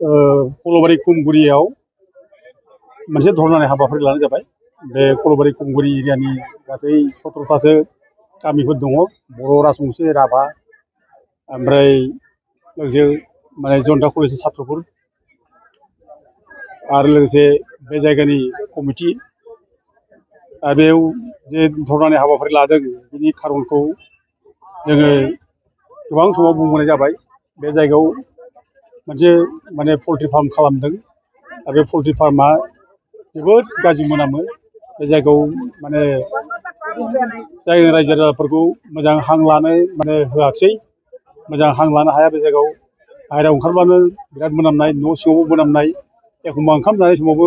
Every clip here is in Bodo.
कलबारि कुमगुरियाव मोनसे धरनानि हाबाफारि लानाय जाबाय। बे कलबारि कुमगुरि एरियानि गासै 17थासो गामिफोर दङ। बर', राजबंसि, राभा, ओमफ्राय लोगोसे माने जनता कलेजनि छात्रफोर आरो लोगोसे बे जायगानि कमिटि बेयाव जे धरनानि हाबाफारि लादों बिनि खारनखौ जोङो गोबां समाव बुंबोनाय जाबाय। बे जायगायाव मोनसे माने पल्ट्रि फार्म खालामदों। बे पल्ट्रि फार्मा जोबोद गाज्रि मोनामो। बे जायगायाव माने जायगानि रायजो राजाफोरखौ मोजां हां लानो माने होआखिसै। मोजां हां लानो हाया। बे जायगायाव बाहेरायाव ओंखारब्लानो बिराद मोनामनाय, न' सिङावबो मोनामनाय, एखमबा ओंखाम जानाय समावबो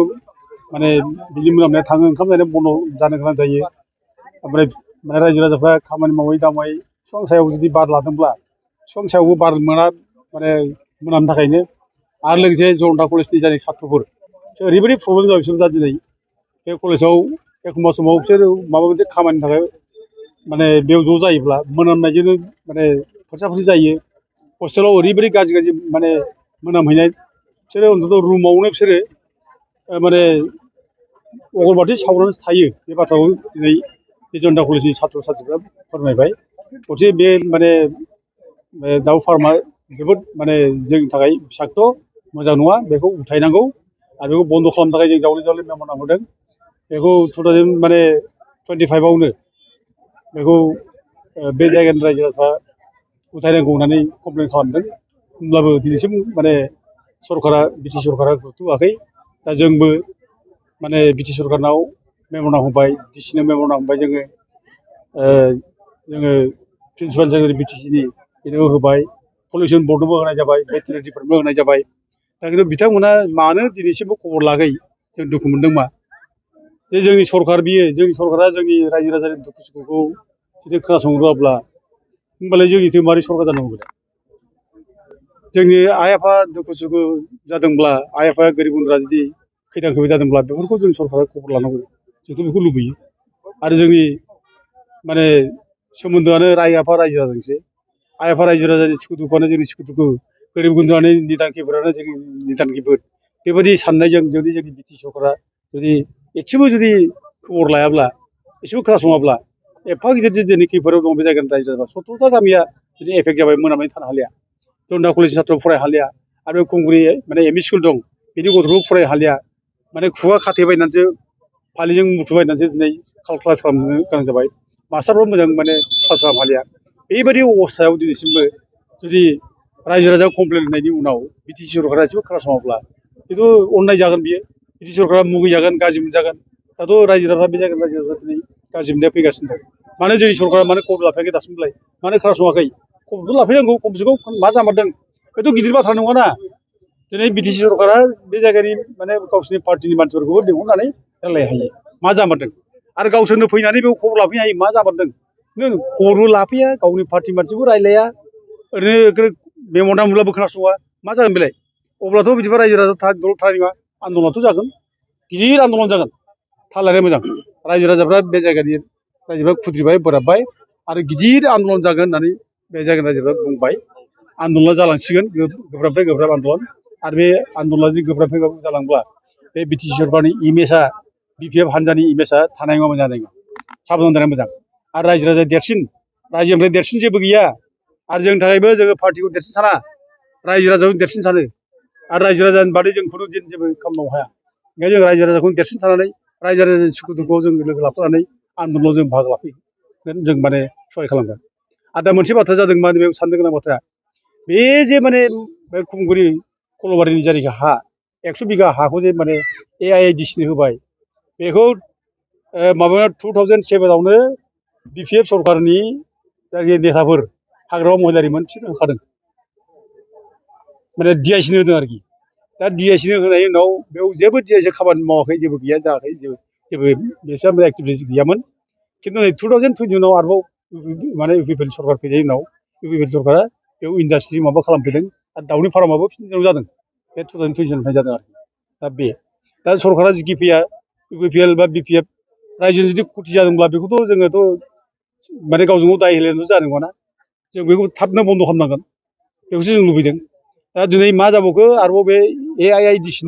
माने बिदि मोनामनाया थाङो। ओंखाम जानाय बन्द जानो गोनां जायो। ओमफ्राय माने रायजो राजाफ्रा खामानि मावै दामावै बिफां सायाव जुदि बार लादोंब्ला बिफां सायावबो बार मोना माने मोनामनो थाखायनो। आरो लोगोसे जनता कलेजनि जाय छात्रफोर ओरैबायदि प्रब्लेम जाबाय बिसोर दा दिनै बे कलेजाव एखमबा समाव बिसोर माबा मोनसे खामानिनि थाखाय माने बेयाव ज' जायोब्ला मोनामनायजोंनो माने फोरसा फोरसि जायो। हस्टेलाव ओरैबायदि गाज्रि गाज्रि माने मोनामहैनाय बिसोरो अन्तत रुमावनो बिसोरो माने अगरबाथि सावनानैसो थायो। बे बाथ्राखौ दिनै बे जनता कलेजनि छात्र छात्रीफ्रा फोरमायबाय। गथिखे बे माने दाउ फार्मा जोबोद माने जोंनि थाखाय बिसाक्त' मोजां नङा। बेखौ उथायनांगौ आरो बेखौ बन्द' खालामनो थाखाय जों जावले जावले मेम'रेन्डाम हरदों। बेखौ 2025आवनो बेखौ बे जायगानि रायजो राजाफ्रा उथायनांगौ होननानै कमप्लेन खालामदों। होमब्लाबो दिनैसिम माने सरकारा बिटि सरकारा गुरथ'वाखै। दा जोंबो माने बिटि सरकारनाव मेम'रेन्डाम होबाय, डिसिनो मेम'रेन्डाम होबाय। जोङो प्रिन्सिपाल सेक्रेटारि बिटिसिनि बेनोबो होबाय, पलिउसन बर्डनोबो होनाय जाबाय, भेटेरिनारि डिपार्टमेन्टनोबो होनाय जाबाय। दा खिन्थु बिथांमोना मानो दिनैसिमबो खबर लायाखै जों दुखु मोनदों। मा जे जोंनि सरकार बियो जोंनि सरकारा जोंनि रायजो राजानि दुखु सुखुखौ जुदि खोनासंनो रोङाब्ला होमबालाय जोंनिथो मारै सरकार जानांगौ? जोंनि आइ आफा दुखु सुखु जादोंब्ला, आइ आफाया गोरिब गुन्द्रा जुदि खैदां खैफोद जादोंब्ला बेफोरखौ जों सरकारा खबर लानांगौ। जोंथ' बेखौ लुबैयो। आरो जोंनि माने सोमोन्दोआनो आइ आफा रायजो राजाजोंसो। आइ आफा रायजो राजानि सुखु दुखुआनो जोंनि सुखु दुखु, गोरिब गुन्द्रानि निदान खैफोदानो जोंनि निदान खैफोद। बेबायदि साननायजों जुदि जोंनि बिटि सरकारा जुदि एसेबो जुदि खबर लायाब्ला, एसेबो खोनासङाब्ला, एफा गिदिर दिनै खैफोदाव दं बे जायगानि रायजो राजा 17था गामिया जुदि एफेक्ट जाबाय, मोनामनानै थानो हालिया। जनता कलेजनि छात्र फरायनो हालिया। आरो कुमगुरि माने एम इ स्कुल दं, बिनि गथ'फोरखौ फरायनो हालिया। माने खुगा खाथेबायनानैसो फालिजों मुथुबायनानैसो दिनै क्लास खालामनो गोनां जाबाय। मास्टारफ्राबो मोजां माने क्लास खालामनो हालिया। बेबायदि अबस्थायाव दिनैसिमबो जुदि रायजो राजाया कमप्लेन होनायनि उनाव बिटि सि सरकारा एसेबो खोनासङाब्ला खिन्थु अननाय जागोन। बियो बिटि सरकारा मुगैजागोन, गाज्रि मोनजागोन। दाथ' रायजो राजाफ्रा बे जायगानि रायजो राजाफ्रा दिनै गाज्रि मोननाया फैगासिनो दं। मानो जोंनि सरकारा मानो खबर लाफैयाखै दासिमलाय? मानो खोनासङाखै? खबरथ' लाफैनांगौ। खमसे खम मा जामारदों बेथ' गिदिर बाथ्रा नङाना। दिनै बिटि सि सरकारा बे जायगानि माने गावसिनि पार्टिनि मानसिफोरखौबो लिंहरनानै रायलायनो हायो मा जामारदों। आरो गावसोरनो फैनानै बेयाव खबर लाफैनो हायो मा जामारदों। नों खबरबो लाफैया, गावनि पार्टि मानसिबो रायलाया, ओरैनो मेम'रेन्डाम होब्लाबो खोनासङा, मा जागोन बेलाय? अब्लाथ' बिदिबा रायजो राजा दलद थानाय नङा। आन्दलनाथ' जागोन, गिदिर आन्दलन जागोन। थाल लानाया मोजां। रायजो राजाफ्रा बे जायगानि रायजोफ्रा खुद्रिबाय, बोराबबाय आरो गिदिर आन्दलन जागोन होननानै बे जायगानि रायजोफ्रा बुंबाय। आन्दलना जालांसिगोन, गोब्राबनिफ्राय गोब्राब आन्दलन। आरो बे आन्दलना जुदि गोब्राबनिफ्राय गोब्राब जालांब्ला बे बिटि सि सरकारनि इमेजआ, बिपिएफ हान्जानि इमेजआ थानाय नङा, मोजां जानाय नङा। साबधान जानाया मोजां। आरो रायजो राजाया देरसिन, रायजोनिफ्राय देरसिन जेबो गैया। आरो जोंनि थाखायबो जोङो पार्टिखौ देरसिन साना, रायजो राजाखौ देरसिन सानो। आरो रायजो राजानि बादै जों खुनु जेबो खालामनो हाया। ओंखायनो जों रायजो राजाखौनो देरसिन साननानै रायजो राजानि सुखु दुखुआव जों लोगो लाफानानै आन्दलनाव जों बाहागो लाफैगोन, जों माने सहाय खालामगोन। आरो दा मोनसे बाथ्रा जादों माने बेयाव साननो गोनां बाथ्रा, बे जे माने बे कुमगुरि कलबारिनि जायनाखि हा 100 बिगा हाखौ जे माने AIADC होबाय, बेखौ माबा 2007आवनो बिपिएफ सरकारनि जायखि नेताफोर हाग्रामा महिलारिमोन बिसोर होखादों, माने DICनो होदों आरोखि। दा DICनो होनायनि उनाव बेयाव जेबो DIC खामानि मावाखै, जेबो गैया जायाखै, जेबो बिसोरहा एक्टिभिटिस गैयामोन। खिन्थु नै 2020 उनाव आरोबाव माने इउपिपिएल सरकार फैनायनि उनाव इउपिपिएल सरकारा बेयाव इन्डास्ट्रि माबा खालामफैदों। आरो दाउनि फार्माबो बिसिनि दिनाव जादों, बे 2020निफ्राय जादों आरोखि। दा सरकारा जिखि फैया, इउपिपिएल बा बिपिएफ रायजोनि जुदि खथि जादोंब्ला बेखौथ' जोङोथ' माने गावजों गाव दाय होलायनायथ' जानाय नङाना। जों बेखौ थाबनो बन्द' खालामनांगोन, बेखौसो जों लुबैदों। दा दिनै मा जाबावखो, आरोबाव बे AIIDC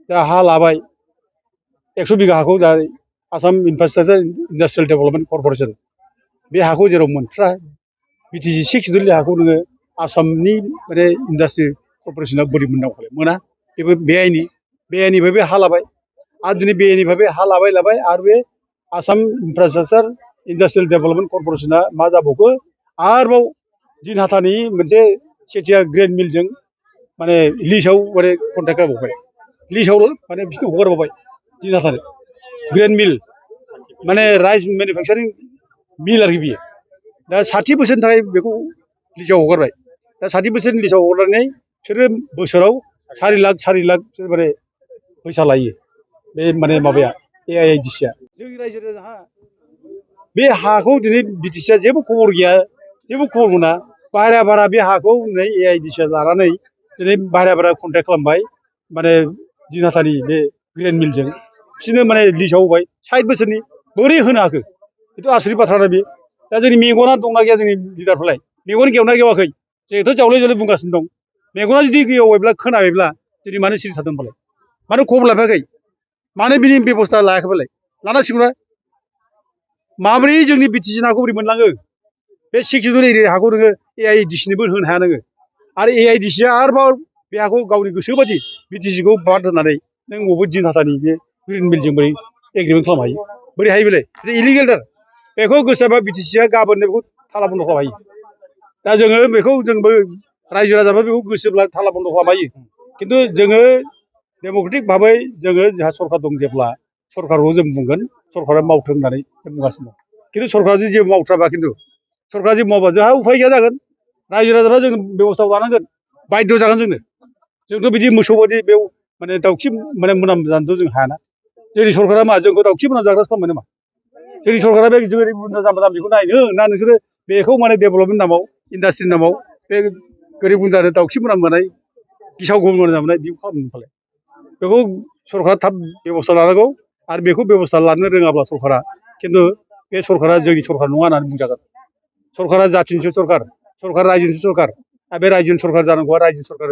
जा हा लाबाय 100 बिगा हाखौ जा आसाम इनफ्रास्ट्राक्चार इन्डास्ट्रियेल डेभेलपमेन्ट कर्प'रेसन बे हाखौ जेराव मोनथ्रा बिटिसि 6 शेड्युलनि हाखौ नोङो आसामनि माने इन्डास्ट्रि कर्प'रेसना बोरै मोननांगौ मोना बेबो बेआइनिफ्राय बे हा लाबाय आरो दिनै बेआइनिफ्राय बे हा लाबाय आरो बे आसाम इनफ्रास्ट्राक्चार इन्डास्ट्रियेल डेभेलपमेन्ट कर्प'रेसना मा जाबावखो आरोबाव दिनहाटानि मोनसे सेथिया ग्रेन मिलजों माने लिजआव माने कन्ट्रेक्ट खालामबावबाय लिजआव माने बिसोरनो हगारबावबाय दिनहाटानो ग्रेन मिल माने राइस मेनुफेक्सारिं मिल आरोखि बियो दा 60 बोसोरनि थाखाय बेखौ लिजआव हगारबाय दा 60 बोसोरनि लिजआव हगारनानै बिसोरो बोसोराव 4 लाख बिसोर माने फैसा लायो बे माने माबाया AIIDCआ जोंनि रायजो राजाहा बे हाखौ दिनै बिटिसिआ जेबो खबर गैया जेबो खबर मोना बारा बे हाखौ दिनै AIIDCआ लानानै दिनै बारा कन्ट्रेक्ट खालामबाय माने दिनहाटानि बे ग्रेन मिलजों बिसोरनो माने लिजआव होबाय 60 बोसोरनि बोरै होनो हाखो बेथ' आसरित बाथ्रा बे दा जोंनि मेगना दंना गैया जोंनि लिडारफ्रालाय मेगन गेवना गेवाखै जोंथ' जावले बुंगासिनो दं मेगना जुदि गेवाखैब्ला खोनाबायब्ला दिनै मानो सिरि थादों होनबालाय मानो खबर लाफायाखै मानो बिनि बेबस्था लायाखैबालाय लानांसिगौना माबोरै जोंनि बिटिसि हाखौ बोरै मोनलाङो बे 6 शेड्युल एरिया हाखौ नोङो AIIDCनोबो होनो हाया नोङो आरो AIIDCआ आरोबाव बे हाखौ गावनि गोसोबादि बिटिसिखौ बाद होनानै नों बबे दिनहाटानि बे ग्रिन मिलजों बोरै एग्रिमेन्ट खालामनो हायो बोरै हायो बेलाय इलिगेलथार बेखौ गोसोबा बिटिसिआ गाबोननो बेखौ थाला बन्द खालामनो हायो दा जोङो बेखौ जोंबो रायजो राजाफोर बेखौ गोसोब्ला थाला बन्द खालामनो हायो खिन्थु जोङो डेम'क्रेटिक भाबै जोङो जोंहा सरकार दं जेब्ला सरकारखौ जों बुंगोन सरकारा मावथों होननानै जों बुंगासिनो दं खिन्थु सरकारा जुदि जेबो मावथ्राबा खिन्थु सरकारा जेबो मावबा जोंहा उफाय गैया जागोन रायजो राजाफ्रा जों बेबस्थाखौ लानांगोन बायद' जागोन जोंथ' बिदि मोसौ बायदि बेयाव माने दाउखि माने मोनामजानोथ' जों हायाना जोंनि सरकारा मा जोंखौ दाउखि मोनाम जाग्रासो खालामबाय नामा जोंनि सरकारा बे गोरिब गुन्द्रा जाम्बा जाम्बिखौ नायनो ना नोंसोरो बेखौ माने डेभेलपमेन्ट नामाव इन्डास्ट्रिनि नामाव बे गोरिब गुन्द्रानो दाउखि मोनामजानाय गिसाव गोफोन मोनामजानाय बेखौ खालामनो फालाय बेखौ सरकारा थाब बेबस्था लानांगौ आरो बेखौ बेबस्था लानो रोङाब्ला सरकारा खिन्थु बे सरकारा जोंनि सरकार नङा होननानै बुंजागोन सरकारा जाथिनिसो सरकार रायजोनिसो सरकार आरो बे रायजोनि सरकार जानांगौआ रायजोनि सरकार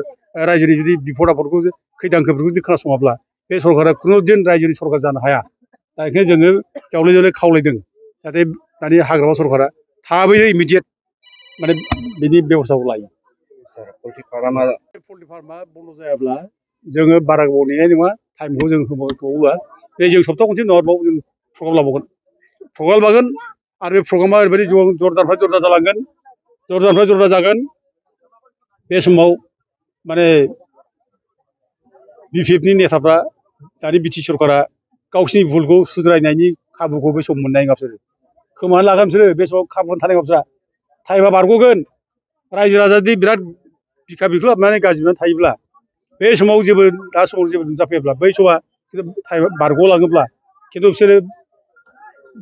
रायजोनि जुदि बिपद आफदखौ खैदां खैफोदखौ जुदि खोनासङाब्ला बे सरकारा खुनुदिन रायजोनि सरकार जानो हाया दा ओंखायनो जोङो जावले खावलायदों जाहाथे दानि हाग्रामा सरकारा थाबैनो इमिडियेट माने बिनि बेबस्थाखौ लायो पल्ट्रि फार्मा बन्द जायाब्ला जोङो बारा गोबाव नेनाय नङा टाइमखौ जों होबा बे जों सप्ता खनसे नङाबाव जों प्रग्राम लाबावगोन आरो बे प्रग्रामा ओरैबायदि जरदारनिफ्राय जरदार जागोन बे समाव माने BPFनि नेताफ्रा दानि बिटिसि सरकारा गावसिनि भुलखौ सुद्रायनायनि खाबुखौ बे सम मोननाय नङा बिसोरो खोमानानै लागोन बिसोरो बे समाव खाबु थानाय नङा बिसोरा टाइमा बारग'गोन रायजो राजा जुदि बिराद बिखा बिख्लो हाबनानै गाज्रिनानै थायोब्ला बे समाव दा समाव जेबो नुजाफैयाब्ला बै समा टाइमा बारग'लाङोब्ला खिन्थु बिसोरो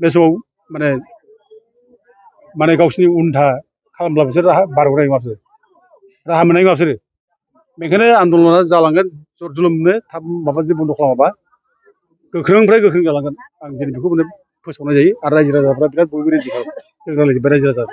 बे समाव माने गावसिनि उनथा खालामब्ला बिसोर बारग'नाय नङा बिसोर राहा मोननाय नङा बिसोरो बेखायनो आन्दलना जालांगोन जर जुलुमनो थाब माबा जुदि बन्द खालामाबा गोख्रोंनिफ्राय गोख्रों जालांगोन आं दिनै बेखौ फोसावनाय जायो आरो रायजो राजाफ्रा बिराद बयबो रेडि खालाम जों रायज्लायजोब्बाय रायजो राजा